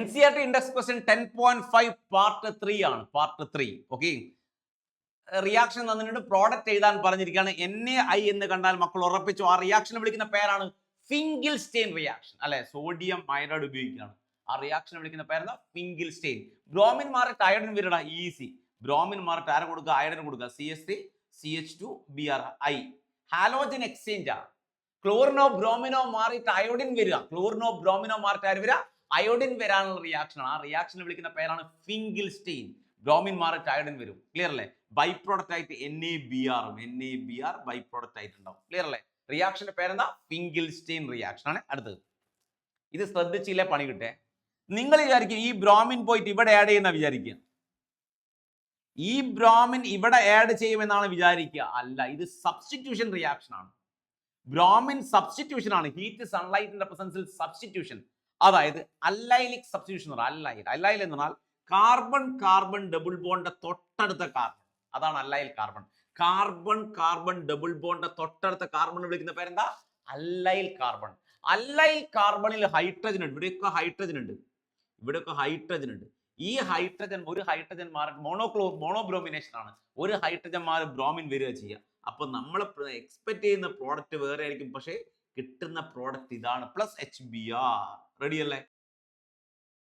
NCERT index question 10.5 part 3 ആണ്. Part 3. Okay, reaction തന്നിട്ടുണ്ട്, product എഴുതാൻ പറഞ്ഞിരിക്കുകയാണ്. NaI എന്ന് കണ്ടാൽ മക്കൾ ഉറപ്പിച്ചു ആ റിയാക്ഷനെ വിളിക്കുന്ന പേരാണ് ഫിങ്കിൾസ്റ്റെയിൻ റിയാക്ഷൻ അല്ലെ. സോഡിയം അയഡൈഡ് ഉപയോഗിക്കുകയാണ്. ആ റിയാക്ഷനെ വിളിക്കുന്ന പേരെന്താ? ഫിങ്കിൾസ്റ്റെയിൻ. ബ്രോമിൻ മാറിയിട്ട് അയഡിൻ വരടാ, ഈസി. ബ്രോമിൻ മാറിയിട്ട് ആരും കൊടുക്കുക? അയഡിൻ കൊടുക്കുക. CH3 CH2 Br. Halogen exchange ആണ്. ക്ലോറിനോ ബ്രോമിനോ മാറിയിട്ട് അയോഡിൻ വരിക. ക്ലോറിനോ ബ്രോമിനോ മാറിയിട്ട് ആര് വരിക? അയോഡിൻ വരാനുള്ള റിയാക്ഷൻ ആണ്. ആ റിയാക്ഷനെ വിളിക്കുന്ന പേരാണ് ഫിങ്കിൾസ്റ്റെയിൻ. ബ്രോമിൻ മാറിയിട്ട് അയോഡിൻ വരും. ക്ലിയർ അല്ലേ? ബൈ പ്രോഡക്റ്റ് ആയിട്ട് NaBr ബൈ പ്രോഡക്റ്റ് ആയിട്ടുണ്ടാവും. ക്ലിയർ അല്ലേ? റിയാക്ഷന്റെ പേരെന്താ? ഫിങ്കിൾസ്റ്റെയിൻ റിയാക്ഷൻ ആണ്. അടുത്തത് ഇത് ശ്രദ്ധിച്ചില്ലേ പണി കിട്ടേ. നിങ്ങൾ വിചാരിക്കും ഈ ബ്രോമിൻ പോയിട്ട് ഇവിടെ ആഡ് ചെയ്യുന്ന വിചാരിക്കുക. ഈ ബ്രോമിൻ ഇവിടെ ആഡ് ചെയ്യുമെന്നാണ് വിചാരിക്കുക. അല്ല, ഇത് സബ്സ്റ്റിറ്റ്യൂഷൻ റിയാക്ഷൻ ആണ്. ബ്രോമിൻ സബ്സ്റ്റിറ്റ്യൂഷൻ ആണ്. ഹീറ്റ് സൺലൈറ്റിന്റെ പ്രസൻസിൽ സബ്സ്റ്റിറ്റ്യൂഷൻ, അതായത് അല്ലൈലിക് സബ്സ്റ്റിറ്റ്യൂഷൻ. അല്ലൈൽ എന്ന് പറഞ്ഞാൽ കാർബൺ കാർബൺ ഡബിൾ ബോണ്ടിന്റെ തൊട്ടടുത്ത കാർബൺ, അതാണ് allyl carbon. Carbon carbon double ബോണ്ടിന്റെ തൊട്ടടുത്ത കാർബൺ വിളിക്കുന്ന പേരെന്താ? അല്ലൈൽ കാർബൺ. അല്ലൈൽ കാർബണിൽ ഹൈഡ്രജൻ ഉണ്ട്. ഇവിടെയൊക്കെ ഹൈഡ്രജൻ ഉണ്ട്. ഇവിടെയൊക്കെ ഹൈഡ്രജൻ ഉണ്ട്. ഈ ഹൈഡ്രജൻ, ഒരു ഹൈഡ്രജൻ മാറി മോണോബ്രോമിനേഷൻ ആണ്. ഒരു ഹൈഡ്രജൻ മാറി ബ്രോമിൻ വരിക ചെയ്യുക. അപ്പൊ നമ്മൾ എക്സ്പെക്ട് ചെയ്യുന്ന പ്രോഡക്റ്റ് വേറെ ആയിരിക്കും, പക്ഷേ കിട്ടുന്ന പ്രോഡക്റ്റ് ഇതാണ്, പ്ലസ് HBr. റെഡി അല്ലേ?